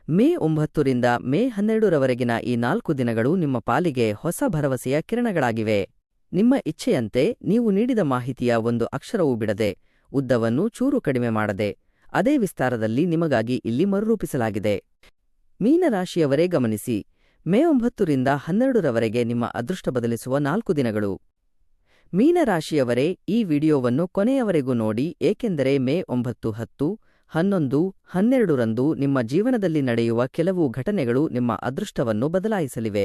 ಮೇ 9 ರಿಂದ ಮೇ 12 ರವರೆಗಿನ ಈ 4 ದಿನಗಳು ನಿಮ್ಮ ಪಾಲಿಗೆ ಹೊಸ ಭರವಸೆಯ ಕಿರಣಗಳಾಗಿವೆ. ನಿಮ್ಮ ಇಚ್ಛೆಯಂತೆ ನೀವು ನೀಡಿದ ಮಾಹಿತಿಯ ಒಂದು ಅಕ್ಷರವೂ ಬಿಡದೆ, ಉದ್ದವನ್ನು ಚೂರು ಕಡಿಮೆ ಮಾಡದೆ, ಅದೇ ವಿಸ್ತಾರದಲ್ಲಿ ನಿಮಗಾಗಿ ಇಲ್ಲಿ ಮರುರೂಪಿಸಲಾಗಿದೆ. ಮೀನರಾಶಿಯವರೇ ಗಮನಿಸಿ, ಮೇ 9 ರಿಂದ 12 ರವರೆಗೆ ನಿಮ್ಮ ಅದೃಷ್ಟ ಬದಲಿಸುವ 4 ದಿನಗಳು. ಮೀನರಾಶಿಯವರೇ, ಈ ವಿಡಿಯೋವನ್ನು ಕೊನೆಯವರೆಗೂ ನೋಡಿ, ಏಕೆಂದರೆ ಮೇ 9, 10, 11, 12 ರಂದು ನಿಮ್ಮ ಜೀವನದಲ್ಲಿ ನಡೆಯುವ ಕೆಲವು ಘಟನೆಗಳು ನಿಮ್ಮ ಅದೃಷ್ಟವನ್ನು ಬದಲಾಯಿಸಲಿವೆ.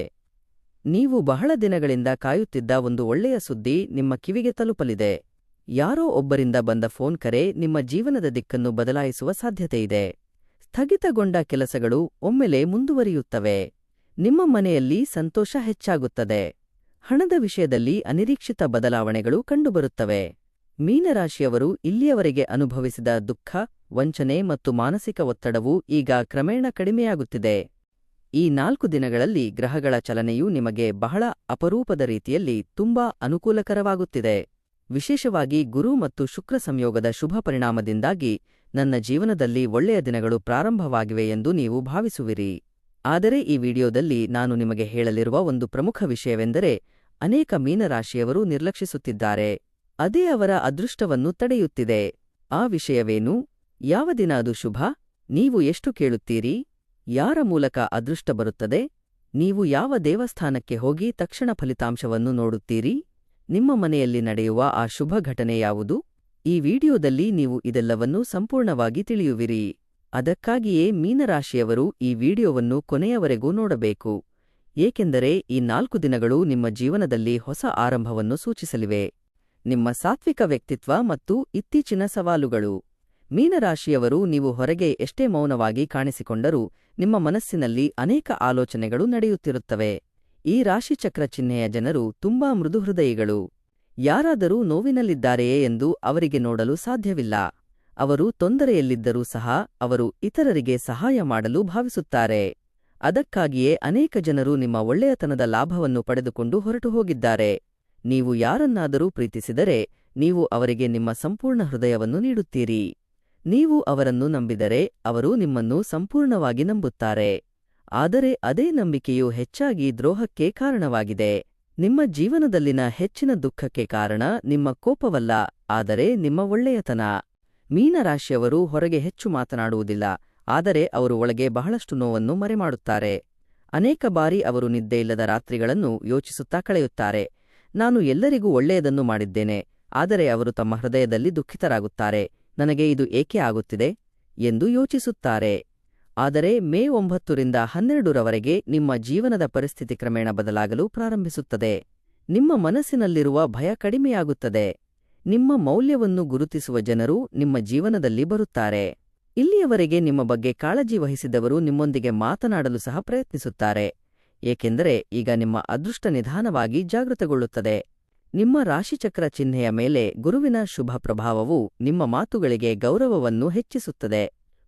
ನೀವು ಬಹಳ ದಿನಗಳಿಂದ ಕಾಯುತ್ತಿದ್ದ ಒಂದು ಒಳ್ಳೆಯ ಸುದ್ದಿ ನಿಮ್ಮ ಕಿವಿಗೆ ತಲುಪಲಿದೆ. ಯಾರೋ ಒಬ್ಬರಿಂದ ಬಂದ ಫೋನ್ ಕರೆ ನಿಮ್ಮ ಜೀವನದ ದಿಕ್ಕನ್ನು ಬದಲಾಯಿಸುವ ಸಾಧ್ಯತೆಯಿದೆ. ಸ್ಥಗಿತಗೊಂಡ ಕೆಲಸಗಳು ಒಮ್ಮೆಲೆ ಮುಂದುವರಿಯುತ್ತವೆ. ನಿಮ್ಮ ಮನೆಯಲ್ಲಿ ಸಂತೋಷ ಹೆಚ್ಚಾಗುತ್ತದೆ. ಹಣದ ವಿಷಯದಲ್ಲಿ ಅನಿರೀಕ್ಷಿತ ಬದಲಾವಣೆಗಳು ಕಂಡುಬರುತ್ತವೆ. ಮೀನರಾಶಿಯವರು ಇಲ್ಲಿಯವರೆಗೆ ಅನುಭವಿಸಿದ ದುಃಖ, ವಂಚನೆ ಮತ್ತು ಮಾನಸಿಕ ಒತ್ತಡವು ಈಗ ಕ್ರಮೇಣ ಕಡಿಮೆಯಾಗುತ್ತಿದೆ. ಈ 4 ದಿನಗಳಲ್ಲಿ ಗ್ರಹಗಳ ಚಲನೆಯು ನಿಮಗೆ ಬಹಳ ಅಪರೂಪದ ರೀತಿಯಲ್ಲಿ ತುಂಬಾ ಅನುಕೂಲಕರವಾಗುತ್ತಿದೆ. ವಿಶೇಷವಾಗಿ ಗುರು ಮತ್ತು ಶುಕ್ರ ಸಂಯೋಗದ ಶುಭ ಪರಿಣಾಮದಿಂದಾಗಿ ನನ್ನ ಜೀವನದಲ್ಲಿ ಒಳ್ಳೆಯ ದಿನಗಳು ಪ್ರಾರಂಭವಾಗಿವೆ ಎಂದು ನೀವು ಭಾವಿಸುವಿರಿ. ಆದರೆ ಈ ವಿಡಿಯೋದಲ್ಲಿ ನಾನು ನಿಮಗೆ ಹೇಳಲಿರುವ ಒಂದು ಪ್ರಮುಖ ವಿಷಯವೆಂದರೆ, ಅನೇಕ ಮೀನರಾಶಿಯವರು ನಿರ್ಲಕ್ಷಿಸುತ್ತಿದ್ದಾರೆ. ಅದೇ ಅವರ ಅದೃಷ್ಟವನ್ನು ತಡೆಯುತ್ತಿದೆ. ಆ ವಿಷಯವೇನು? ಯಾವ ದಿನ ಅದು ಶುಭ? ನೀವು ಎಷ್ಟು ಕೇಳುತ್ತೀರಿ? ಯಾರ ಮೂಲಕ ಅದೃಷ್ಟ ಬರುತ್ತದೆ? ನೀವು ಯಾವ ದೇವಸ್ಥಾನಕ್ಕೆ ಹೋಗಿ ತಕ್ಷಣ ಫಲಿತಾಂಶವನ್ನು ನೋಡುತ್ತೀರಿ? ನಿಮ್ಮ ಮನೆಯಲ್ಲಿ ನಡೆಯುವ ಆ ಶುಭ ಘಟನೆ ಯಾವುದು? ಈ ವಿಡಿಯೋದಲ್ಲಿ ನೀವು ಇದೆಲ್ಲವನ್ನೂ ಸಂಪೂರ್ಣವಾಗಿ ತಿಳಿಯುವಿರಿ. ಅದಕ್ಕಾಗಿಯೇ ಮೀನರಾಶಿಯವರು ಈ ವಿಡಿಯೋವನ್ನು ಕೊನೆಯವರೆಗೂ ನೋಡಬೇಕು, ಏಕೆಂದರೆ ಈ 4 ದಿನಗಳು ನಿಮ್ಮ ಜೀವನದಲ್ಲಿ ಹೊಸ ಆರಂಭವನ್ನು ಸೂಚಿಸಲಿವೆ. ನಿಮ್ಮ ಸಾತ್ವಿಕ ವ್ಯಕ್ತಿತ್ವ ಮತ್ತು ಇತ್ತೀಚಿನ ಸವಾಲುಗಳು. ಮೀನರಾಶಿಯವರು, ನೀವು ಹೊರಗೆ ಎಷ್ಟೇ ಮೌನವಾಗಿ ಕಾಣಿಸಿಕೊಂಡರೂ ನಿಮ್ಮ ಮನಸ್ಸಿನಲ್ಲಿ ಅನೇಕ ಆಲೋಚನೆಗಳು ನಡೆಯುತ್ತಿರುತ್ತವೆ. ಈ ರಾಶಿಚಕ್ರ ಚಿಹ್ನೆಯ ಜನರು ತುಂಬಾ ಮೃದುಹೃದಯಿಗಳು. ಯಾರಾದರೂ ನೋವಿನಲ್ಲಿದ್ದಾರೆಯೇ ಎಂದು ಅವರಿಗೆ ನೋಡಲು ಸಾಧ್ಯವಿಲ್ಲ. ಅವರು ತೊಂದರೆಯಲ್ಲಿದ್ದರೂ ಸಹ ಅವರು ಇತರರಿಗೆ ಸಹಾಯ ಮಾಡಲು ಭಾವಿಸುತ್ತಾರೆ. ಅದಕ್ಕಾಗಿಯೇ ಅನೇಕ ಜನರು ನಿಮ್ಮ ಒಳ್ಳೆಯತನದ ಲಾಭವನ್ನು ಪಡೆದುಕೊಂಡು ಹೊರಟು ಹೋಗಿದ್ದಾರೆ. ನೀವು ಯಾರನ್ನಾದರೂ ಪ್ರೀತಿಸಿದರೆ ನೀವು ಅವರಿಗೆ ನಿಮ್ಮ ಸಂಪೂರ್ಣ ಹೃದಯವನ್ನು ನೀಡುತ್ತೀರಿ. ನೀವು ಅವರನ್ನು ನಂಬಿದರೆ ಅವರು ನಿಮ್ಮನ್ನು ಸಂಪೂರ್ಣವಾಗಿ ನಂಬುತ್ತಾರೆ. ಆದರೆ ಅದೇ ನಂಬಿಕೆಯು ಹೆಚ್ಚಾಗಿ ದ್ರೋಹಕ್ಕೆ ಕಾರಣವಾಗಿದೆ. ನಿಮ್ಮ ಜೀವನದಲ್ಲಿನ ಹೆಚ್ಚಿನ ದುಃಖಕ್ಕೆ ಕಾರಣ ನಿಮ್ಮ ಕೋಪವಲ್ಲ, ಆದರೆ ನಿಮ್ಮ ಒಳ್ಳೆಯತನ. ಮೀನರಾಶಿಯವರು ಹೊರಗೆ ಹೆಚ್ಚು ಮಾತನಾಡುವುದಿಲ್ಲ, ಆದರೆ ಅವರು ಒಳಗೆ ಬಹಳಷ್ಟು ನೋವನ್ನು ಮರೆಮಾಡುತ್ತಾರೆ. ಅನೇಕ ಬಾರಿ ಅವರು ನಿದ್ದೆಯಿಲ್ಲದ ರಾತ್ರಿಗಳನ್ನು ಯೋಚಿಸುತ್ತಾ ಕಳೆಯುತ್ತಾರೆ. ನಾನು ಎಲ್ಲರಿಗೂ ಒಳ್ಳೆಯದನ್ನು ಮಾಡಿದ್ದೇನೆ, ಆದರೆ ಅವರು ತಮ್ಮ ಹೃದಯದಲ್ಲಿ ದುಃಖಿತರಾಗುತ್ತಾರೆ. ನನಗೆ ಇದು ಏಕೆ ಆಗುತ್ತಿದೆ ಎಂದು ಯೋಚಿಸುತ್ತಾರೆ. ಆದರೆ ಮೇ 9 ರಿಂದ 12 ರವರೆಗೆ ನಿಮ್ಮ ಜೀವನದ ಪರಿಸ್ಥಿತಿ ಕ್ರಮೇಣ ಬದಲಾಗಲು ಪ್ರಾರಂಭಿಸುತ್ತದೆ. ನಿಮ್ಮ ಮನಸ್ಸಿನಲ್ಲಿರುವ ಭಯ ಕಡಿಮೆಯಾಗುತ್ತದೆ. ನಿಮ್ಮ ಮೌಲ್ಯವನ್ನು ಗುರುತಿಸುವ ಜನರು ನಿಮ್ಮ ಜೀವನದಲ್ಲಿ ಬರುತ್ತಾರೆ. ಇಲ್ಲಿಯವರೆಗೆ ನಿಮ್ಮ ಬಗ್ಗೆ ಕಾಳಜಿ ವಹಿಸಿದವರು ನಿಮ್ಮೊಂದಿಗೆ ಮಾತನಾಡಲು ಸಹ ಪ್ರಯತ್ನಿಸುತ್ತಾರೆ, ಏಕೆಂದರೆ ಈಗ ನಿಮ್ಮ ಅದೃಷ್ಟ ನಿಧಾನವಾಗಿ ಜಾಗೃತಗೊಳ್ಳುತ್ತದೆ. ನಿಮ್ಮ ರಾಶಿಚಕ್ರ ಚಿಹ್ನೆಯ ಮೇಲೆ ಗುರುವಿನ ಶುಭ ಪ್ರಭಾವವು ನಿಮ್ಮ ಮಾತುಗಳಿಗೆ ಗೌರವವನ್ನು ಹೆಚ್ಚಿಸುತ್ತದೆ.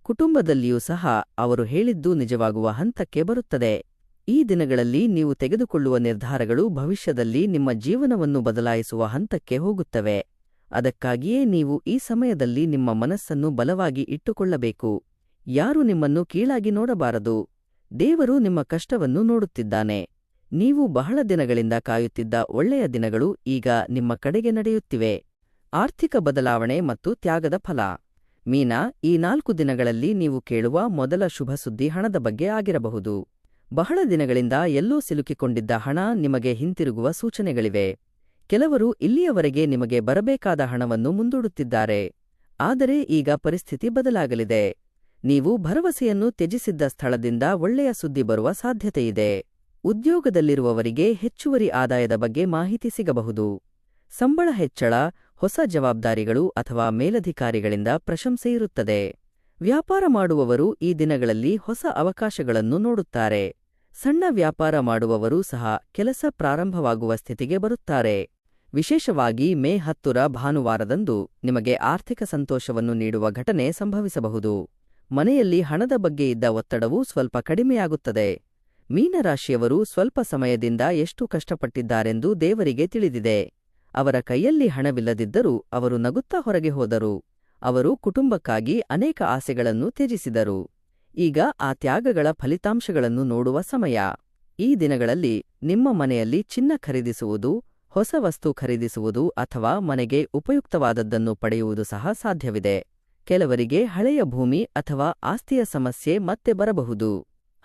ಕುಟುಂಬದಲ್ಲಿಯೂ ಸಹ ಅವರು ಹೇಳಿದ್ದು ನಿಜವಾಗುವ ಹಂತಕ್ಕೆ ಬರುತ್ತದೆ. ಈ ದಿನಗಳಲ್ಲಿ ನೀವು ತೆಗೆದುಕೊಳ್ಳುವ ನಿರ್ಧಾರಗಳು ಭವಿಷ್ಯದಲ್ಲಿ ನಿಮ್ಮ ಜೀವನವನ್ನು ಬದಲಾಯಿಸುವ ಹಂತಕ್ಕೆ ಹೋಗುತ್ತವೆ. ಅದಕ್ಕಾಗಿಯೇ ನೀವು ಈ ಸಮಯದಲ್ಲಿ ನಿಮ್ಮ ಮನಸ್ಸನ್ನು ಬಲವಾಗಿ ಇಟ್ಟುಕೊಳ್ಳಬೇಕು. ಯಾರೂ ನಿಮ್ಮನ್ನು ಕೀಳಾಗಿ ನೋಡಬಾರದು. ದೇವರು ನಿಮ್ಮ ಕಷ್ಟವನ್ನು ನೋಡುತ್ತಿದ್ದಾನೆ. ನೀವು ಬಹಳ ದಿನಗಳಿಂದ ಕಾಯುತ್ತಿದ್ದ ಒಳ್ಳೆಯ ದಿನಗಳು ಈಗ ನಿಮ್ಮ ಕಡೆಗೆ ನಡೆಯುತ್ತಿವೆ. ಆರ್ಥಿಕ ಬದಲಾವಣೆ ಮತ್ತು ತ್ಯಾಗದ ಫಲ. ಮೀನ, ಈ 4 ದಿನಗಳಲ್ಲಿ ನೀವು ಕೇಳುವ ಮೊದಲ ಶುಭ ಸುದ್ದಿ ಹಣದ ಬಗ್ಗೆ ಆಗಿರಬಹುದು. ಬಹಳ ದಿನಗಳಿಂದ ಎಲ್ಲೋ ಸಿಲುಕಿಕೊಂಡಿದ್ದ ಹಣ ನಿಮಗೆ ಹಿಂತಿರುಗುವ ಸೂಚನೆಗಳಿವೆ. ಕೆಲವರು ಇಲ್ಲಿಯವರೆಗೆ ನಿಮಗೆ ಬರಬೇಕಾದ ಹಣವನ್ನು ಮುಂದೂಡುತ್ತಿದ್ದಾರೆ. ಆದರೆ ಈಗ ಪರಿಸ್ಥಿತಿ ಬದಲಾಗಲಿದೆ. ನೀವು ಭರವಸೆಯನ್ನು ತ್ಯಜಿಸಿದ್ದ ಸ್ಥಳದಿಂದ ಒಳ್ಳೆಯ ಸುದ್ದಿ ಬರುವ ಸಾಧ್ಯತೆಯಿದೆ. ಉದ್ಯೋಗದಲ್ಲಿರುವವರಿಗೆ ಹೆಚ್ಚುವರಿ ಆದಾಯದ ಬಗ್ಗೆ ಮಾಹಿತಿ ಸಿಗಬಹುದು. ಸಂಬಳ ಹೆಚ್ಚಳ, ಹೊಸ ಜವಾಬ್ದಾರಿಗಳು ಅಥವಾ ಮೇಲಧಿಕಾರಿಗಳಿಂದ ಪ್ರಶಂಸೆಯಿರುತ್ತದೆ. ವ್ಯಾಪಾರ ಮಾಡುವವರು ಈ ದಿನಗಳಲ್ಲಿ ಹೊಸ ಅವಕಾಶಗಳನ್ನು ನೋಡುತ್ತಾರೆ. ಸಣ್ಣ ವ್ಯಾಪಾರ ಮಾಡುವವರೂ ಸಹ ಕೆಲಸ ಪ್ರಾರಂಭವಾಗುವ ಸ್ಥಿತಿಗೆ ಬರುತ್ತಾರೆ. ವಿಶೇಷವಾಗಿ ಮೇ 10 ಭಾನುವಾರದಂದು ನಿಮಗೆ ಆರ್ಥಿಕ ಸಂತೋಷವನ್ನು ನೀಡುವ ಘಟನೆ ಸಂಭವಿಸಬಹುದು. ಮನೆಯಲ್ಲಿ ಹಣದ ಬಗ್ಗೆ ಇದ್ದ ಒತ್ತಡವು ಸ್ವಲ್ಪ ಕಡಿಮೆಯಾಗುತ್ತದೆ. ಮೀನರಾಶಿಯವರು ಸ್ವಲ್ಪ ಸಮಯದಿಂದ ಎಷ್ಟು ಕಷ್ಟಪಟ್ಟಿದ್ದಾರೆಂದು ದೇವರಿಗೆ ತಿಳಿದಿದೆ. ಅವರ ಕೈಯಲ್ಲಿ ಹಣವಿಲ್ಲದಿದ್ದರೂ ಅವರು ನಗುತ್ತಾ ಹೊರಗೆ ಹೋದರು. ಅವರು ಕುಟುಂಬಕ್ಕಾಗಿ ಅನೇಕ ಆಸೆಗಳನ್ನು ತ್ಯಜಿಸಿದರು. ಈಗ ಆ ತ್ಯಾಗಗಳ ಫಲಿತಾಂಶಗಳನ್ನು ನೋಡುವ ಸಮಯ. ಈ ದಿನಗಳಲ್ಲಿ ನಿಮ್ಮ ಮನೆಯಲ್ಲಿ ಚಿನ್ನ ಖರೀದಿಸುವುದು, ಹೊಸ ವಸ್ತು ಖರೀದಿಸುವುದು ಅಥವಾ ಮನೆಗೆ ಉಪಯುಕ್ತವಾದದ್ದನ್ನು ಪಡೆಯುವುದು ಸಹ ಸಾಧ್ಯವಿದೆ. ಕೆಲವರಿಗೆ ಹಳೆಯ ಭೂಮಿ ಅಥವಾ ಆಸ್ತಿಯ ಸಮಸ್ಯೆ ಮತ್ತೆ ಬರಬಹುದು.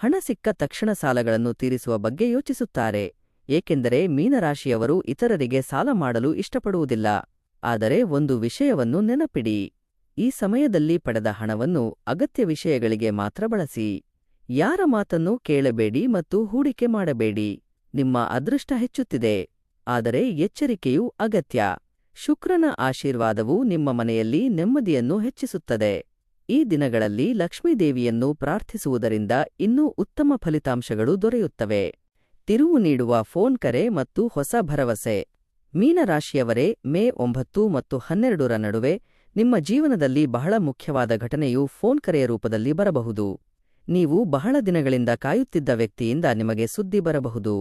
ಹಣ ಸಿಕ್ಕ ತಕ್ಷಣ ಸಾಲಗಳನ್ನು ತೀರಿಸುವ ಬಗ್ಗೆ ಯೋಚಿಸುತ್ತಾರೆ, ಏಕೆಂದರೆ ಮೀನರಾಶಿಯವರು ಇತರರಿಗೆ ಸಾಲ ಮಾಡಲು ಇಷ್ಟಪಡುವುದಿಲ್ಲ. ಆದರೆ ಒಂದು ವಿಷಯವನ್ನು ನೆನಪಿಡಿ, ಈ ಸಮಯದಲ್ಲಿ ಪಡೆದ ಹಣವನ್ನು ಅಗತ್ಯ ವಿಷಯಗಳಿಗೆ ಮಾತ್ರ ಬಳಸಿ. ಯಾರ ಮಾತನ್ನೂ ಕೇಳಬೇಡಿ ಮತ್ತು ಹೂಡಿಕೆ ಮಾಡಬೇಡಿ. ನಿಮ್ಮ ಅದೃಷ್ಟ ಹೆಚ್ಚುತ್ತಿದೆ, ಆದರೆ ಎಚ್ಚರಿಕೆಯೂ ಅಗತ್ಯ. ಶುಕ್ರನ ಆಶೀರ್ವಾದವು ನಿಮ್ಮ ಮನೆಯಲ್ಲಿ ನೆಮ್ಮದಿಯನ್ನು ಹೆಚ್ಚಿಸುತ್ತದೆ. ಈ ದಿನಗಳಲ್ಲಿ ಲಕ್ಷ್ಮೀದೇವಿಯನ್ನು ಪ್ರಾರ್ಥಿಸುವುದರಿಂದ ಇನ್ನೂ ಉತ್ತಮ ಫಲಿತಾಂಶಗಳು ದೊರೆಯುತ್ತವೆ. ತಿರುವು ನೀಡುವ ಫೋನ್ ಕರೆ ಮತ್ತು ಹೊಸ ಭರವಸೆ. ಮೀನರಾಶಿಯವರೇ, ಮೇ 9 ಮತ್ತು 12ರ ನಡುವೆ ನಿಮ್ಮ ಜೀವನದಲ್ಲಿ ಬಹಳ ಮುಖ್ಯವಾದ ಘಟನೆಯು ಫೋನ್ ಕರೆಯ ರೂಪದಲ್ಲಿ ಬರಬಹುದು. ನೀವು ಬಹಳ ದಿನಗಳಿಂದ ಕಾಯುತ್ತಿದ್ದ ವ್ಯಕ್ತಿಯಿಂದ ನಿಮಗೆ ಸುದ್ದಿ ಬರಬಹುದು.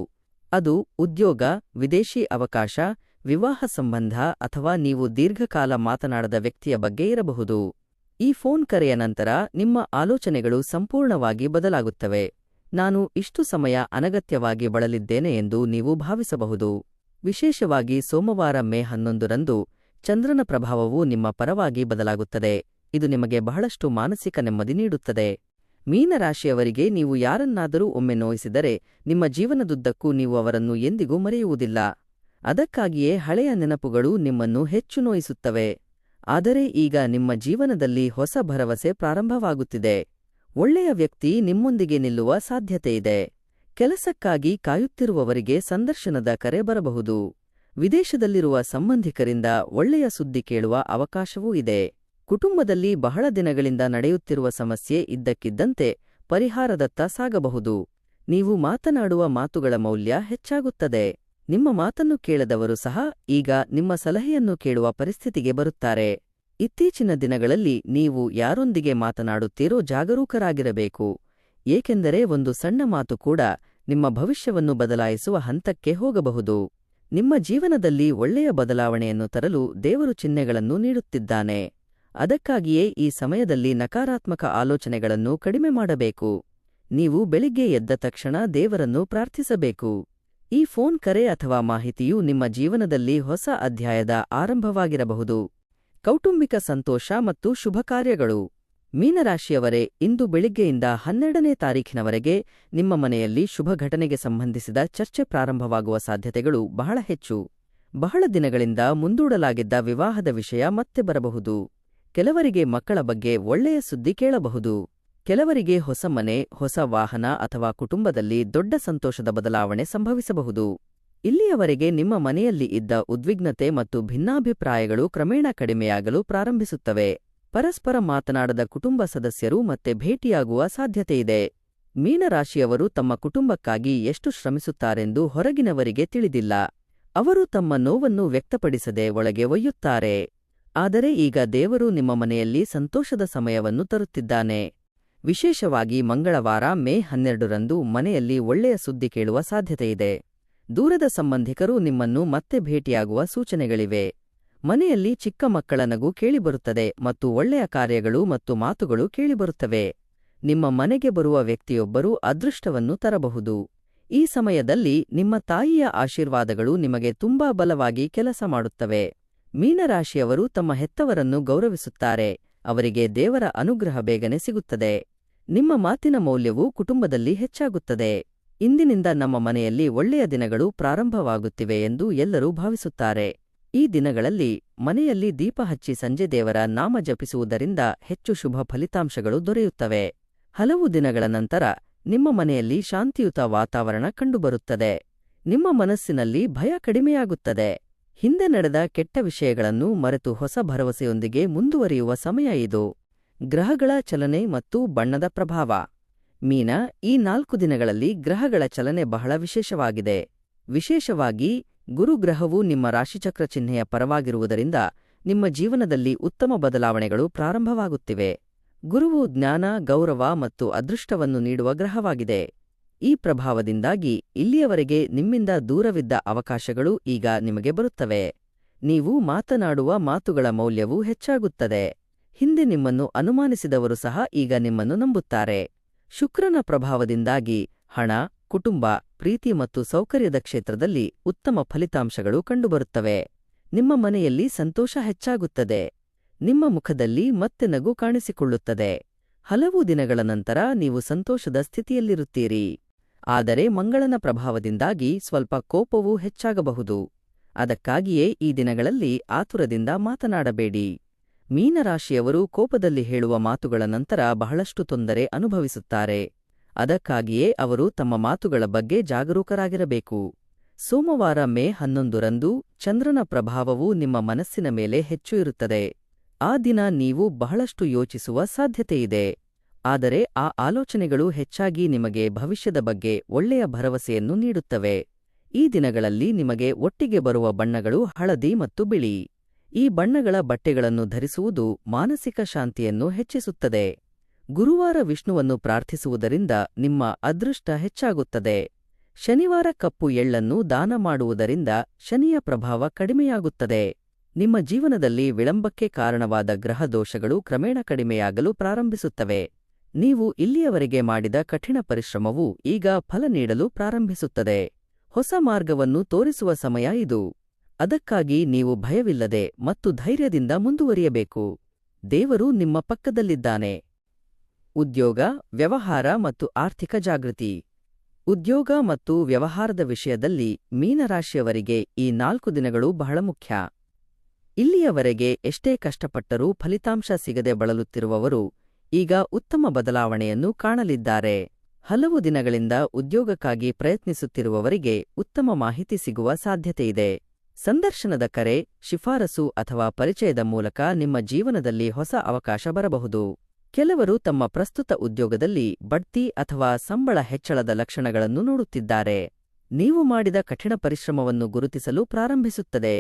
ಅದು ಉದ್ಯೋಗ, ವಿದೇಶಿ ಅವಕಾಶ, ವಿವಾಹ ಸಂಬಂಧ ಅಥವಾ ನೀವು ದೀರ್ಘಕಾಲ ಮಾತನಾಡದ ವ್ಯಕ್ತಿಯ ಬಗ್ಗೆ ಇರಬಹುದು. ಈ ಫೋನ್ ಕರೆಯ ನಂತರ ನಿಮ್ಮ ಆಲೋಚನೆಗಳು ಸಂಪೂರ್ಣವಾಗಿ ಬದಲಾಗುತ್ತವೆ. ನಾನು ಇಷ್ಟು ಸಮಯ ಅನಗತ್ಯವಾಗಿ ಬಳಲಿದ್ದೇನೆ ಎಂದು ನೀವು ಭಾವಿಸಬಹುದು. ವಿಶೇಷವಾಗಿ ಸೋಮವಾರ ಮೇ 11ರಂದು ಚಂದ್ರನ ಪ್ರಭಾವವು ನಿಮ್ಮ ಪರವಾಗಿ ಬದಲಾಗುತ್ತದೆ. ಇದು ನಿಮಗೆ ಬಹಳಷ್ಟು ಮಾನಸಿಕ ನೆಮ್ಮದಿ ನೀಡುತ್ತದೆ. ಮೀನರಾಶಿಯವರಿಗೆ ನೀವು ಯಾರನ್ನಾದರೂ ಒಮ್ಮೆ ನೋಯಿಸಿದರೆ ನಿಮ್ಮ ಜೀವನದುದ್ದಕ್ಕೂ ನೀವು ಅವರನ್ನು ಎಂದಿಗೂ ಮರೆಯುವುದಿಲ್ಲ. ಅದಕ್ಕಾಗಿಯೇ ಹಳೆಯ ನೆನಪುಗಳು ನಿಮ್ಮನ್ನು ಹೆಚ್ಚು ನೋಯಿಸುತ್ತವೆ. ಆದರೆ ಈಗ ನಿಮ್ಮ ಜೀವನದಲ್ಲಿ ಹೊಸ ಭರವಸೆ ಪ್ರಾರಂಭವಾಗುತ್ತಿದೆ. ಒಳ್ಳೆಯ ವ್ಯಕ್ತಿ ನಿಮ್ಮೊಂದಿಗೆ ನಿಲ್ಲುವ ಸಾಧ್ಯತೆಯಿದೆ. ಕೆಲಸಕ್ಕಾಗಿ ಕಾಯುತ್ತಿರುವವರಿಗೆ ಸಂದರ್ಶನದ ಕರೆ ಬರಬಹುದು. ವಿದೇಶದಲ್ಲಿರುವ ಸಂಬಂಧಿಕರಿಂದ ಒಳ್ಳೆಯ ಸುದ್ದಿ ಕೇಳುವ ಅವಕಾಶವೂ ಇದೆ. ಕುಟುಂಬದಲ್ಲಿ ಬಹಳ ದಿನಗಳಿಂದ ನಡೆಯುತ್ತಿರುವ ಸಮಸ್ಯೆ ಇದ್ದಕ್ಕಿದ್ದಂತೆ ಪರಿಹಾರದತ್ತ ಸಾಗಬಹುದು. ನೀವು ಮಾತನಾಡುವ ಮಾತುಗಳ ಮೌಲ್ಯ ಹೆಚ್ಚಾಗುತ್ತದೆ. ನಿಮ್ಮ ಮಾತನ್ನು ಕೇಳದವರು ಸಹ ಈಗ ನಿಮ್ಮ ಸಲಹೆಯನ್ನು ಕೇಳುವ ಪರಿಸ್ಥಿತಿಗೆ ಬರುತ್ತಾರೆ. ಇತ್ತೀಚಿನ ದಿನಗಳಲ್ಲಿ ನೀವು ಯಾರೊಂದಿಗೆ ಮಾತನಾಡುತ್ತೀರೋ ಜಾಗರೂಕರಾಗಿರಬೇಕು, ಏಕೆಂದರೆ ಒಂದು ಸಣ್ಣ ಮಾತು ಕೂಡ ನಿಮ್ಮ ಭವಿಷ್ಯವನ್ನು ಬದಲಾಯಿಸುವ ಹಂತಕ್ಕೆ ಹೋಗಬಹುದು. ನಿಮ್ಮ ಜೀವನದಲ್ಲಿ ಒಳ್ಳೆಯ ಬದಲಾವಣೆಯನ್ನು ತರಲು ದೇವರು ಚಿಹ್ನೆಗಳನ್ನು ನೀಡುತ್ತಿದ್ದಾನೆ. ಅದಕ್ಕಾಗಿಯೇ ಈ ಸಮಯದಲ್ಲಿ ನಕಾರಾತ್ಮಕ ಆಲೋಚನೆಗಳನ್ನು ಕಡಿಮೆ ಮಾಡಬೇಕು. ನೀವು ಬೆಳಿಗ್ಗೆ ಎದ್ದ ತಕ್ಷಣ ದೇವರನ್ನು ಪ್ರಾರ್ಥಿಸಬೇಕು. ಈ ಫೋನ್ ಕರೆ ಅಥವಾ ಮಾಹಿತಿಯು ನಿಮ್ಮ ಜೀವನದಲ್ಲಿ ಹೊಸ ಅಧ್ಯಾಯದ ಆರಂಭವಾಗಿರಬಹುದು. ಕೌಟುಂಬಿಕ ಸಂತೋಷ ಮತ್ತು ಶುಭ ಕಾರ್ಯಗಳು. ಮೀನರಾಶಿಯವರೇ, ಇಂದು ಬೆಳಿಗ್ಗೆಯಿಂದ 12ನೇ ತಾರೀಖಿನವರೆಗೆ ನಿಮ್ಮ ಮನೆಯಲ್ಲಿ ಶುಭ ಘಟನೆಗೆ ಸಂಬಂಧಿಸಿದ ಚರ್ಚೆ ಪ್ರಾರಂಭವಾಗುವ ಸಾಧ್ಯತೆಗಳು ಬಹಳ ಹೆಚ್ಚು. ಬಹಳ ದಿನಗಳಿಂದ ಮುಂದೂಡಲಾಗಿದ್ದ ವಿವಾಹದ ವಿಷಯ ಮತ್ತೆ ಬರಬಹುದು. ಕೆಲವರಿಗೆ ಮಕ್ಕಳ ಬಗ್ಗೆ ಒಳ್ಳೆಯ ಸುದ್ದಿ ಕೇಳಬಹುದು. ಕೆಲವರಿಗೆ ಹೊಸ ಮನೆ, ಹೊಸ ವಾಹನ ಅಥವಾ ಕುಟುಂಬದಲ್ಲಿ ದೊಡ್ಡ ಸಂತೋಷದ ಬದಲಾವಣೆ ಸಂಭವಿಸಬಹುದು. ಇಲ್ಲಿಯವರೆಗೆ ನಿಮ್ಮ ಮನೆಯಲ್ಲಿ ಇದ್ದ ಉದ್ವಿಗ್ನತೆ ಮತ್ತು ಭಿನ್ನಾಭಿಪ್ರಾಯಗಳು ಕ್ರಮೇಣ ಕಡಿಮೆಯಾಗಲು ಪ್ರಾರಂಭಿಸುತ್ತವೆ. ಪರಸ್ಪರ ಮಾತನಾಡದ ಕುಟುಂಬ ಸದಸ್ಯರು ಮತ್ತೆ ಭೇಟಿಯಾಗುವ ಸಾಧ್ಯತೆಯಿದೆ. ಮೀನರಾಶಿಯವರು ತಮ್ಮ ಕುಟುಂಬಕ್ಕಾಗಿ ಎಷ್ಟು ಶ್ರಮಿಸುತ್ತಾರೆಂದು ಹೊರಗಿನವರಿಗೆ ತಿಳಿದಿಲ್ಲ. ಅವರು ತಮ್ಮ ನೋವನ್ನು ವ್ಯಕ್ತಪಡಿಸದೆ ಒಳಗೆ ಒಯ್ಯುತ್ತಾರೆ. ಆದರೆ ಈಗ ದೇವರು ನಿಮ್ಮ ಮನೆಯಲ್ಲಿ ಸಂತೋಷದ ಸಮಯವನ್ನು ತರುತ್ತಿದ್ದಾನೆ. ವಿಶೇಷವಾಗಿ ಮಂಗಳವಾರ ಮೇ 12ರಂದು ಮನೆಯಲ್ಲಿ ಒಳ್ಳೆಯ ಸುದ್ದಿ ಕೇಳುವ ಸಾಧ್ಯತೆಯಿದೆ. ದೂರದ ಸಂಬಂಧಿಕರು ನಿಮ್ಮನ್ನು ಮತ್ತೆ ಭೇಟಿಯಾಗುವ ಸೂಚನೆಗಳಿವೆ. ಮನೆಯಲ್ಲಿ ಚಿಕ್ಕ ಮಕ್ಕಳ ನಗು ಕೇಳಿಬರುತ್ತದೆ ಮತ್ತು ಒಳ್ಳೆಯ ಕಾರ್ಯಗಳು ಮತ್ತು ಮಾತುಗಳು ಕೇಳಿಬರುತ್ತವೆ. ನಿಮ್ಮ ಮನೆಗೆ ಬರುವ ವ್ಯಕ್ತಿಯೊಬ್ಬರು ಅದೃಷ್ಟವನ್ನು ತರಬಹುದು. ಈ ಸಮಯದಲ್ಲಿ ನಿಮ್ಮ ತಾಯಿಯ ಆಶೀರ್ವಾದಗಳು ನಿಮಗೆ ತುಂಬಾ ಬಲವಾಗಿ ಕೆಲಸ ಮಾಡುತ್ತವೆ. ಮೀನರಾಶಿಯವರು ತಮ್ಮ ಹೆತ್ತವರನ್ನು ಗೌರವಿಸುತ್ತಾರೆ. ಅವರಿಗೆ ದೇವರ ಅನುಗ್ರಹ ಬೇಗನೆ ಸಿಗುತ್ತದೆ. ನಿಮ್ಮ ಮಾತಿನ ಮೌಲ್ಯವು ಕುಟುಂಬದಲ್ಲಿ ಹೆಚ್ಚಾಗುತ್ತದೆ. ಇಂದಿನಿಂದ ನಮ್ಮ ಮನೆಯಲ್ಲಿ ಒಳ್ಳೆಯ ದಿನಗಳು ಪ್ರಾರಂಭವಾಗುತ್ತಿವೆ ಎಂದು ಎಲ್ಲರೂ ಭಾವಿಸುತ್ತಾರೆ. ಈ ದಿನಗಳಲ್ಲಿ ಮನೆಯಲ್ಲಿ ದೀಪ ಹಚ್ಚಿ ಸಂಜೆ ದೇವರ ನಾಮ ಜಪಿಸುವುದರಿಂದ ಹೆಚ್ಚು ಶುಭ ಫಲಿತಾಂಶಗಳು ದೊರೆಯುತ್ತವೆ. ಹಲವು ದಿನಗಳ ನಂತರ ನಿಮ್ಮ ಮನೆಯಲ್ಲಿ ಶಾಂತಿಯುತ ವಾತಾವರಣ ಕಂಡುಬರುತ್ತದೆ. ನಿಮ್ಮ ಮನಸ್ಸಿನಲ್ಲಿ ಭಯ ಕಡಿಮೆಯಾಗುತ್ತದೆ. ಹಿಂದೆ ನಡೆದ ಕೆಟ್ಟ ವಿಷಯಗಳನ್ನು ಮರೆತು ಹೊಸ ಭರವಸೆಯೊಂದಿಗೆ ಮುಂದುವರಿಯುವ ಸಮಯ ಇದು. ಗ್ರಹಗಳ ಚಲನೆ ಮತ್ತು ಬಣ್ಣದ ಪ್ರಭಾವ. ಮೀನ, ಈ 4 ದಿನಗಳಲ್ಲಿ ಗ್ರಹಗಳ ಚಲನೆ ಬಹಳ ವಿಶೇಷವಾಗಿದೆ. ವಿಶೇಷವಾಗಿ ಗುರುಗ್ರಹವು ನಿಮ್ಮ ರಾಶಿಚಕ್ರ ಚಿಹ್ನೆಯ ಪರವಾಗಿರುವುದರಿಂದ ನಿಮ್ಮ ಜೀವನದಲ್ಲಿ ಉತ್ತಮ ಬದಲಾವಣೆಗಳು ಪ್ರಾರಂಭವಾಗುತ್ತಿವೆ. ಗುರುವು ಜ್ಞಾನ, ಗೌರವ ಮತ್ತು ಅದೃಷ್ಟವನ್ನು ನೀಡುವ ಗ್ರಹವಾಗಿದೆ. ಈ ಪ್ರಭಾವದಿಂದಾಗಿ ಇಲ್ಲಿಯವರೆಗೆ ನಿಮ್ಮಿಂದ ದೂರವಿದ್ದ ಅವಕಾಶಗಳು ಈಗ ನಿಮಗೆ ಬರುತ್ತವೆ. ನೀವು ಮಾತನಾಡುವ ಮಾತುಗಳ ಮೌಲ್ಯವೂ ಹೆಚ್ಚಾಗುತ್ತದೆ. ಹಿಂದೆ ನಿಮ್ಮನ್ನು ಅನುಮಾನಿಸಿದವರು ಸಹ ಈಗ ನಿಮ್ಮನ್ನು ನಂಬುತ್ತಾರೆ. ಶುಕ್ರನ ಪ್ರಭಾವದಿಂದಾಗಿ ಹಣ, ಕುಟುಂಬ, ಪ್ರೀತಿ ಮತ್ತು ಸೌಕರ್ಯದ ಕ್ಷೇತ್ರದಲ್ಲಿ ಉತ್ತಮ ಫಲಿತಾಂಶಗಳು ಕಂಡುಬರುತ್ತವೆ. ನಿಮ್ಮ ಮನೆಯಲ್ಲಿ ಸಂತೋಷ ಹೆಚ್ಚಾಗುತ್ತದೆ. ನಿಮ್ಮ ಮುಖದಲ್ಲಿ ಮತ್ತೆ ನಗು ಕಾಣಿಸಿಕೊಳ್ಳುತ್ತದೆ. ಹಲವು ದಿನಗಳ ನಂತರ ನೀವು ಸಂತೋಷದ ಸ್ಥಿತಿಯಲ್ಲಿರುತ್ತೀರಿ. ಆದರೆ ಮಂಗಳನ ಪ್ರಭಾವದಿಂದಾಗಿ ಸ್ವಲ್ಪ ಕೋಪವೂ ಹೆಚ್ಚಾಗಬಹುದು. ಅದಕ್ಕಾಗಿಯೇ ಈ ದಿನಗಳಲ್ಲಿ ಆತುರದಿಂದ ಮಾತನಾಡಬೇಡಿ. ಮೀನರಾಶಿಯವರು ಕೋಪದಲ್ಲಿ ಹೇಳುವ ಮಾತುಗಳ ನಂತರ ಬಹಳಷ್ಟು ತೊಂದರೆ ಅನುಭವಿಸುತ್ತಾರೆ. ಅದಕ್ಕಾಗಿಯೇ ಅವರು ತಮ್ಮ ಮಾತುಗಳ ಬಗ್ಗೆ ಜಾಗರೂಕರಾಗಿರಬೇಕು. ಸೋಮವಾರ ಮೇ 11ರಂದು ಚಂದ್ರನ ಪ್ರಭಾವವು ನಿಮ್ಮ ಮನಸ್ಸಿನ ಮೇಲೆ ಹೆಚ್ಚು ಇರುತ್ತದೆ. ಆ ದಿನ ನೀವು ಬಹಳಷ್ಟು ಯೋಚಿಸುವ ಸಾಧ್ಯತೆಯಿದೆ. ಆದರೆ ಆ ಆಲೋಚನೆಗಳು ಹೆಚ್ಚಾಗಿ ನಿಮಗೆ ಭವಿಷ್ಯದ ಬಗ್ಗೆ ಒಳ್ಳೆಯ ಭರವಸೆಯನ್ನು ನೀಡುತ್ತವೆ. ಈ ದಿನಗಳಲ್ಲಿ ನಿಮಗೆ ಒಟ್ಟಿಗೆ ಬರುವ ಬಣ್ಣಗಳು ಹಳದಿ ಮತ್ತು ಬಿಳಿ. ಈ ಬಣ್ಣಗಳ ಬಟ್ಟೆಗಳನ್ನು ಧರಿಸುವುದು ಮಾನಸಿಕ ಶಾಂತಿಯನ್ನು ಹೆಚ್ಚಿಸುತ್ತದೆ. ಗುರುವಾರ ವಿಷ್ಣುವನ್ನು ಪ್ರಾರ್ಥಿಸುವುದರಿಂದ ನಿಮ್ಮ ಅದೃಷ್ಟ ಹೆಚ್ಚಾಗುತ್ತದೆ. ಶನಿವಾರ ಕಪ್ಪು ಎಳ್ಳನ್ನು ದಾನ ಮಾಡುವುದರಿಂದ ಶನಿಯ ಪ್ರಭಾವ ಕಡಿಮೆಯಾಗುತ್ತದೆ. ನಿಮ್ಮ ಜೀವನದಲ್ಲಿ ವಿಳಂಬಕ್ಕೆ ಕಾರಣವಾದ ಗ್ರಹ ದೋಷಗಳು ಕ್ರಮೇಣ ಕಡಿಮೆಯಾಗಲು ಪ್ರಾರಂಭಿಸುತ್ತವೆ. ನೀವು ಇಲ್ಲಿಯವರೆಗೆ ಮಾಡಿದ ಕಠಿಣ ಪರಿಶ್ರಮವು ಈಗ ಫಲ ನೀಡಲು ಪ್ರಾರಂಭಿಸುತ್ತದೆ. ಹೊಸ ಮಾರ್ಗವನ್ನು ತೋರಿಸುವ ಸಮಯ ಇದು. ಅದಕ್ಕಾಗಿ ನೀವು ಭಯವಿಲ್ಲದೆ ಮತ್ತು ಧೈರ್ಯದಿಂದ ಮುಂದುವರಿಯಬೇಕು. ದೇವರು ನಿಮ್ಮ ಪಕ್ಕದಲ್ಲಿದ್ದಾನೆ. ಉದ್ಯೋಗ, ವ್ಯವಹಾರ ಮತ್ತು ಆರ್ಥಿಕ ಜಾಗೃತಿ. ಉದ್ಯೋಗ ಮತ್ತು ವ್ಯವಹಾರದ ವಿಷಯದಲ್ಲಿ ಮೀನರಾಶಿಯವರಿಗೆ ಈ 4 ದಿನಗಳು ಬಹಳ ಮುಖ್ಯ. ಇಲ್ಲಿಯವರೆಗೆ ಎಷ್ಟೇ ಕಷ್ಟಪಟ್ಟರೂ ಫಲಿತಾಂಶ ಸಿಗದೆ ಬಳಲುತ್ತಿರುವವರು ಈಗ ಉತ್ತಮ ಬದಲಾವಣೆಯನ್ನು ಕಾಣಲಿದ್ದಾರೆ. ಹಲವು ದಿನಗಳಿಂದ ಉದ್ಯೋಗಕ್ಕಾಗಿ ಪ್ರಯತ್ನಿಸುತ್ತಿರುವವರಿಗೆ ಉತ್ತಮ ಮಾಹಿತಿ ಸಿಗುವ ಸಾಧ್ಯತೆಯಿದೆ. ಸಂದರ್ಶನದ ಕರೆ, ಶಿಫಾರಸು ಅಥವಾ ಪರಿಚಯದ ಮೂಲಕ ನಿಮ್ಮ ಜೀವನದಲ್ಲಿ ಹೊಸ ಅವಕಾಶ ಬರಬಹುದು. ಕೆಲವರು ತಮ್ಮ ಪ್ರಸ್ತುತ ಉದ್ಯೋಗದಲ್ಲಿ ಬಡ್ತಿ ಅಥವಾ ಸಂಬಳ ಹೆಚ್ಚಳದ ಲಕ್ಷಣಗಳನ್ನು ನೋಡುತ್ತಿದ್ದಾರೆ. ನೀವು ಮಾಡಿದ ಕಠಿಣ ಪರಿಶ್ರಮವನ್ನು ಗುರುತಿಸಲು ಪ್ರಾರಂಭಿಸುತ್ತದೆ.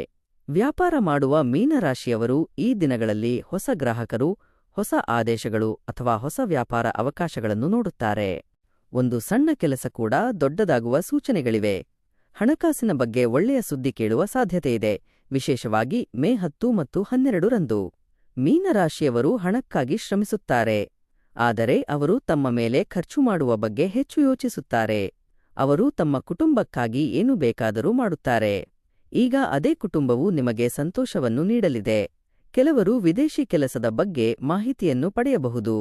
ವ್ಯಾಪಾರ ಮಾಡುವ ಮೀನರಾಶಿಯವರು ಈ ದಿನಗಳಲ್ಲಿ ಹೊಸ ಗ್ರಾಹಕರು, ಹೊಸ ಆದೇಶಗಳು ಅಥವಾ ಹೊಸ ವ್ಯಾಪಾರ ಅವಕಾಶಗಳನ್ನು ನೋಡುತ್ತಾರೆ. ಒಂದು ಸಣ್ಣ ಕೆಲಸ ಕೂಡ ದೊಡ್ಡದಾಗುವ ಸೂಚನೆಗಳಿವೆ. ಹಣಕಾಸಿನ ಬಗ್ಗೆ ಒಳ್ಳೆಯ ಸುದ್ದಿ ಕೇಳುವ ಸಾಧ್ಯತೆಯಿದೆ, ವಿಶೇಷವಾಗಿ ಮೇ 10 ಮತ್ತು 12ರಂದು. ಮೀನರಾಶಿಯವರು ಹಣಕ್ಕಾಗಿ ಶ್ರಮಿಸುತ್ತಾರೆ. ಆದರೆ ಅವರು ತಮ್ಮ ಮೇಲೆ ಖರ್ಚು ಮಾಡುವ ಬಗ್ಗೆ ಹೆಚ್ಚು ಯೋಚಿಸುತ್ತಾರೆ. ಅವರು ತಮ್ಮ ಕುಟುಂಬಕ್ಕಾಗಿ ಏನು ಬೇಕಾದರೂ ಮಾಡುತ್ತಾರೆ. ಈಗ ಅದೇ ಕುಟುಂಬವು ನಿಮಗೆ ಸಂತೋಷವನ್ನು ನೀಡಲಿದೆ. ಕೆಲವರು ವಿದೇಶಿ ಕೆಲಸದ ಬಗ್ಗೆ ಮಾಹಿತಿಯನ್ನು ಪಡೆಯಬಹುದು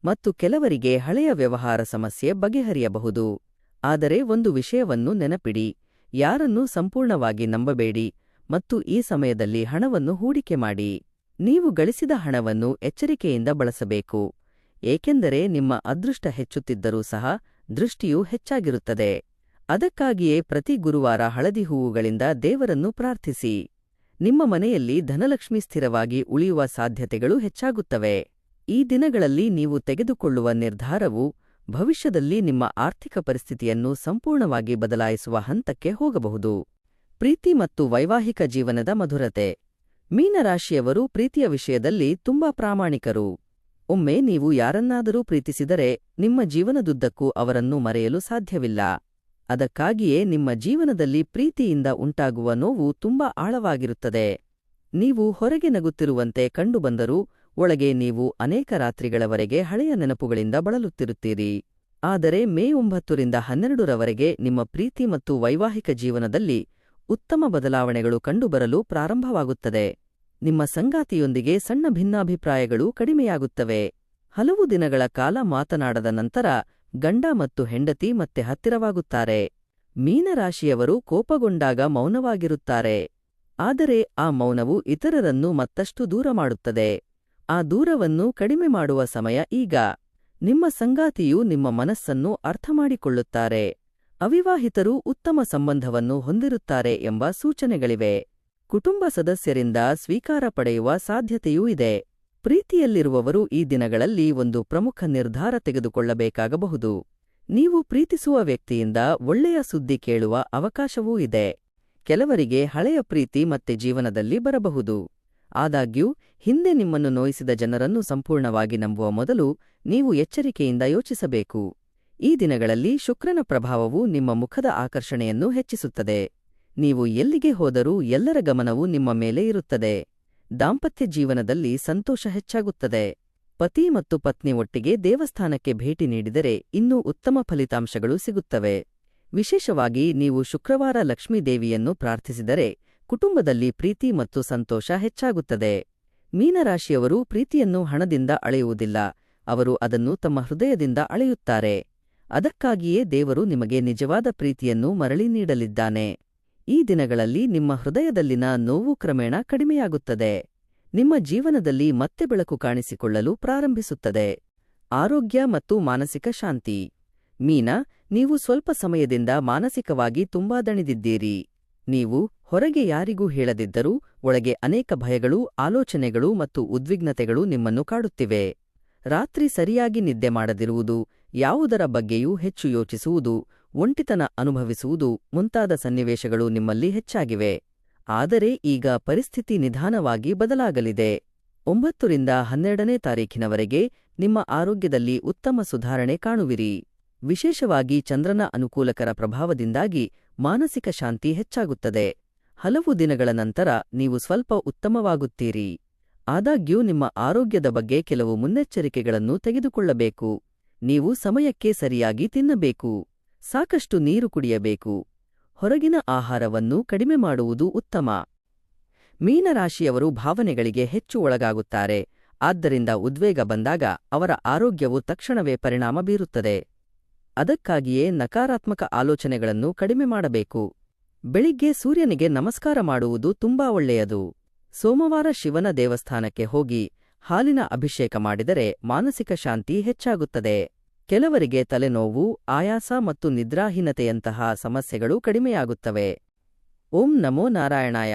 ಮತ್ತು ಕೆಲವರಿಗೆ ಹಳೆಯ ವ್ಯವಹಾರ ಸಮಸ್ಯೆ ಬಗೆಹರಿಯಬಹುದು. ಆದರೆ ಒಂದು ವಿಷಯವನ್ನು ನೆನಪಿಡಿ, ಯಾರನ್ನೂ ಸಂಪೂರ್ಣವಾಗಿ ನಂಬಬೇಡಿ ಮತ್ತು ಈ ಸಮಯದಲ್ಲಿ ಹಣವನ್ನು ಹೂಡಿಕೆ ಮಾಡಿ. ನೀವು ಗಳಿಸಿದ ಹಣವನ್ನು ಎಚ್ಚರಿಕೆಯಿಂದ ಬಳಸಬೇಕು, ಏಕೆಂದರೆ ನಿಮ್ಮ ಅದೃಷ್ಟ ಹೆಚ್ಚುತ್ತಿದ್ದರೂ ಸಹ ದೃಷ್ಟಿಯು ಹೆಚ್ಚಾಗಿರುತ್ತದೆ. ಅದಕ್ಕಾಗಿಯೇ ಪ್ರತಿ ಗುರುವಾರ ಹಳದಿ ಹೂವುಗಳಿಂದ ದೇವರನ್ನು ಪ್ರಾರ್ಥಿಸಿ. ನಿಮ್ಮ ಮನೆಯಲ್ಲಿ ಧನಲಕ್ಷ್ಮಿ ಸ್ಥಿರವಾಗಿ ಉಳಿಯುವ ಸಾಧ್ಯತೆಗಳು ಹೆಚ್ಚಾಗುತ್ತವೆ. ಈ ದಿನಗಳಲ್ಲಿ ನೀವು ತೆಗೆದುಕೊಳ್ಳುವ ನಿರ್ಧಾರವು ಭವಿಷ್ಯದಲ್ಲಿ ನಿಮ್ಮ ಆರ್ಥಿಕ ಪರಿಸ್ಥಿತಿಯನ್ನು ಸಂಪೂರ್ಣವಾಗಿ ಬದಲಾಯಿಸುವ ಹಂತಕ್ಕೆ ಹೋಗಬಹುದು. ಪ್ರೀತಿ ಮತ್ತು ವೈವಾಹಿಕ ಜೀವನದ ಮಧುರತೆ. ಮೀನರಾಶಿಯವರು ಪ್ರೀತಿಯ ವಿಷಯದಲ್ಲಿ ತುಂಬಾ ಪ್ರಾಮಾಣಿಕರು. ಒಮ್ಮೆ ನೀವು ಯಾರನ್ನಾದರೂ ಪ್ರೀತಿಸಿದರೆ ನಿಮ್ಮ ಜೀವನದುದ್ದಕ್ಕೂ ಅವರನ್ನು ಮರೆಯಲು ಸಾಧ್ಯವಿಲ್ಲ. ಅದಕ್ಕಾಗಿಯೇ ನಿಮ್ಮ ಜೀವನದಲ್ಲಿ ಪ್ರೀತಿಯಿಂದ ಉಂಟಾಗುವ ನೋವು ತುಂಬಾ ಆಳವಾಗಿರುತ್ತದೆ. ನೀವು ಹೊರಗೆ ನಗುತ್ತಿರುವಂತೆ ಕಂಡುಬಂದರೂ ಒಳಗೆ ನೀವು ಅನೇಕ ರಾತ್ರಿಗಳವರೆಗೆ ಹಳೆಯ ನೆನಪುಗಳಿಂದ ಬಳಲುತ್ತಿರುತ್ತೀರಿ. ಆದರೆ ಮೇ 9ರಿಂದ 12ರವರೆಗೆ ನಿಮ್ಮ ಪ್ರೀತಿ ಮತ್ತು ವೈವಾಹಿಕ ಜೀವನದಲ್ಲಿ ಉತ್ತಮ ಬದಲಾವಣೆಗಳು ಕಂಡುಬರಲು ಪ್ರಾರಂಭವಾಗುತ್ತದೆ. ನಿಮ್ಮ ಸಂಗಾತಿಯೊಂದಿಗೆ ಸಣ್ಣ ಭಿನ್ನಾಭಿಪ್ರಾಯಗಳು ಕಡಿಮೆಯಾಗುತ್ತವೆ. ಹಲವು ದಿನಗಳ ಕಾಲ ಮಾತನಾಡದ ನಂತರ ಗಂಡ ಮತ್ತು ಹೆಂಡತಿ ಮತ್ತೆ ಹತ್ತಿರವಾಗುತ್ತಾರೆ. ಮೀನರಾಶಿಯವರು ಕೋಪಗೊಂಡಾಗ ಮೌನವಾಗಿರುತ್ತಾರೆ. ಆದರೆ ಆ ಮೌನವು ಇತರರನ್ನು ಮತ್ತಷ್ಟು ದೂರ ಮಾಡುತ್ತದೆ. ಆ ದೂರವನ್ನು ಕಡಿಮೆ ಮಾಡುವ ಸಮಯ ಈಗ. ನಿಮ್ಮ ಸಂಗಾತಿಯು ನಿಮ್ಮ ಮನಸ್ಸನ್ನು ಅರ್ಥಮಾಡಿಕೊಳ್ಳುತ್ತಾರೆ. ಅವಿವಾಹಿತರು ಉತ್ತಮ ಸಂಬಂಧವನ್ನು ಹೊಂದಿರುತ್ತಾರೆ ಎಂಬ ಸೂಚನೆಗಳಿವೆ. ಕುಟುಂಬ ಸದಸ್ಯರಿಂದ ಸ್ವೀಕಾರ ಪಡೆಯುವ ಸಾಧ್ಯತೆಯೂ ಇದೆ. ಪ್ರೀತಿಯಲ್ಲಿರುವವರು ಈ ದಿನಗಳಲ್ಲಿ ಒಂದು ಪ್ರಮುಖ ನಿರ್ಧಾರ ತೆಗೆದುಕೊಳ್ಳಬೇಕಾಗಬಹುದು. ನೀವು ಪ್ರೀತಿಸುವ ವ್ಯಕ್ತಿಯಿಂದ ಒಳ್ಳೆಯ ಸುದ್ದಿ ಕೇಳುವ ಅವಕಾಶವೂ ಇದೆ. ಕೆಲವರಿಗೆ ಹಳೆಯ ಪ್ರೀತಿ ಮತ್ತೆ ಜೀವನದಲ್ಲಿ ಬರಬಹುದು. ಆದಾಗ್ಯೂ ಹಿಂದೆ ನಿಮ್ಮನ್ನು ನೋಯಿಸಿದ ಜನರನ್ನು ಸಂಪೂರ್ಣವಾಗಿ ನಂಬುವ ಮೊದಲು ನೀವು ಎಚ್ಚರಿಕೆಯಿಂದ ಯೋಚಿಸಬೇಕು. ಈ ದಿನಗಳಲ್ಲಿ ಶುಕ್ರನ ಪ್ರಭಾವವು ನಿಮ್ಮ ಮುಖದ ಆಕರ್ಷಣೆಯನ್ನು ಹೆಚ್ಚಿಸುತ್ತದೆ. ನೀವು ಎಲ್ಲಿಗೆ ಹೋದರೂ ಎಲ್ಲರ ಗಮನವು ನಿಮ್ಮ ಮೇಲೆ ಇರುತ್ತದೆ. ದಾಂಪತ್ಯ ಜೀವನದಲ್ಲಿ ಸಂತೋಷ ಹೆಚ್ಚಾಗುತ್ತದೆ. ಪತಿ ಮತ್ತು ಪತ್ನಿ ಒಟ್ಟಿಗೆ ದೇವಸ್ಥಾನಕ್ಕೆ ಭೇಟಿ ನೀಡಿದರೆ ಇನ್ನೂ ಉತ್ತಮ ಫಲಿತಾಂಶಗಳು ಸಿಗುತ್ತವೆ. ವಿಶೇಷವಾಗಿ ನೀವು ಶುಕ್ರವಾರ ಲಕ್ಷ್ಮೀದೇವಿಯನ್ನು ಪ್ರಾರ್ಥಿಸಿದರೆ ಕುಟುಂಬದಲ್ಲಿ ಪ್ರೀತಿ ಮತ್ತು ಸಂತೋಷ ಹೆಚ್ಚಾಗುತ್ತದೆ. ಮೀನರಾಶಿಯವರು ಪ್ರೀತಿಯನ್ನು ಹಣದಿಂದ ಅಳೆಯುವುದಿಲ್ಲ, ಅವರು ಅದನ್ನು ತಮ್ಮ ಹೃದಯದಿಂದ ಅಳೆಯುತ್ತಾರೆ. ಅದಕ್ಕಾಗಿಯೇ ದೇವರು ನಿಮಗೆ ನಿಜವಾದ ಪ್ರೀತಿಯನ್ನು ಮರಳಿ ನೀಡಲಿದ್ದಾನೆ. ಈ ದಿನಗಳಲ್ಲಿ ನಿಮ್ಮ ಹೃದಯದಲ್ಲಿನ ನೋವು ಕ್ರಮೇಣ ಕಡಿಮೆಯಾಗುತ್ತದೆ. ನಿಮ್ಮ ಜೀವನದಲ್ಲಿ ಮತ್ತೆ ಬೆಳಕು ಕಾಣಿಸಿಕೊಳ್ಳಲು ಪ್ರಾರಂಭಿಸುತ್ತದೆ. ಆರೋಗ್ಯ ಮತ್ತು ಮಾನಸಿಕ ಶಾಂತಿ. ಮೀನ, ನೀವು ಸ್ವಲ್ಪ ಸಮಯದಿಂದ ಮಾನಸಿಕವಾಗಿ ತುಂಬಾ ದಣಿದಿದ್ದೀರಿ. ನೀವು ಹೊರಗೆ ಯಾರಿಗೂ ಹೇಳದಿದ್ದರೂ ಒಳಗೆ ಅನೇಕ ಭಯಗಳು, ಆಲೋಚನೆಗಳು ಮತ್ತು ಉದ್ವಿಗ್ನತೆಗಳು ನಿಮ್ಮನ್ನು ಕಾಡುತ್ತಿವೆ. ರಾತ್ರಿ ಸರಿಯಾಗಿ ನಿದ್ದೆ ಮಾಡದಿರುವುದು, ಯಾವುದರ ಬಗ್ಗೆಯೂ ಹೆಚ್ಚು ಯೋಚಿಸುವುದು, ಒಂಟಿತನ ಅನುಭವಿಸುವುದು ಮುಂತಾದ ಸನ್ನಿವೇಶಗಳು ನಿಮ್ಮಲ್ಲಿ ಹೆಚ್ಚಾಗಿವೆ. ಆದರೆ ಈಗ ಪರಿಸ್ಥಿತಿ ನಿಧಾನವಾಗಿ ಬದಲಾಗಲಿದೆ. 9 ರಿಂದ 12ನೇ ತಾರೀಖಿನವರೆಗೆ ನಿಮ್ಮ ಆರೋಗ್ಯದಲ್ಲಿ ಉತ್ತಮ ಸುಧಾರಣೆ ಕಾಣುವಿರಿ. ವಿಶೇಷವಾಗಿ ಚಂದ್ರನ ಅನುಕೂಲಕರ ಪ್ರಭಾವದಿಂದಾಗಿ ಮಾನಸಿಕ ಶಾಂತಿ ಹೆಚ್ಚಾಗುತ್ತದೆ. ಹಲವು ದಿನಗಳ ನಂತರ ನೀವು ಸ್ವಲ್ಪ ಉತ್ತಮವಾಗುತ್ತೀರಿ. ಆದಾಗ್ಯೂ ನಿಮ್ಮ ಆರೋಗ್ಯದ ಬಗ್ಗೆ ಕೆಲವು ಮುನ್ನೆಚ್ಚರಿಕೆಗಳನ್ನು ತೆಗೆದುಕೊಳ್ಳಬೇಕು. ನೀವು ಸಮಯಕ್ಕೆ ಸರಿಯಾಗಿ ತಿನ್ನಬೇಕು. ಸಾಕಷ್ಟು ನೀರು ಕುಡಿಯಬೇಕು. ಹೊರಗಿನ ಆಹಾರವನ್ನು ಕಡಿಮೆ ಮಾಡುವುದು ಉತ್ತಮ. ಮೀನರಾಶಿಯವರು ಭಾವನೆಗಳಿಗೆ ಹೆಚ್ಚು ಒಳಗಾಗುತ್ತಾರೆ. ಆದ್ದರಿಂದ ಉದ್ವೇಗ ಬಂದಾಗ ಅವರ ಆರೋಗ್ಯವು ತಕ್ಷಣವೇ ಪರಿಣಾಮ ಬೀರುತ್ತದೆ. ಅದಕ್ಕಾಗಿಯೇ ನಕಾರಾತ್ಮಕ ಆಲೋಚನೆಗಳನ್ನು ಕಡಿಮೆ ಮಾಡಬೇಕು. ಬೆಳಿಗ್ಗೆ ಸೂರ್ಯನಿಗೆ ನಮಸ್ಕಾರ ಮಾಡುವುದು ತುಂಬಾ ಒಳ್ಳೆಯದು. ಸೋಮವಾರ ಶಿವನ ದೇವಸ್ಥಾನಕ್ಕೆ ಹೋಗಿ ಹಾಲಿನ ಅಭಿಷೇಕ ಮಾಡಿದರೆ ಮಾನಸಿಕ ಶಾಂತಿ ಹೆಚ್ಚಾಗುತ್ತದೆ. ಕೆಲವರಿಗೆ ತಲೆನೋವು, ಆಯಾಸ ಮತ್ತು ನಿದ್ರಾಹೀನತೆಯಂತಹ ಸಮಸ್ಯೆಗಳು ಕಡಿಮೆಯಾಗುತ್ತವೆ. ಓಂ ನಮೋ ನಾರಾಯಣಾಯ.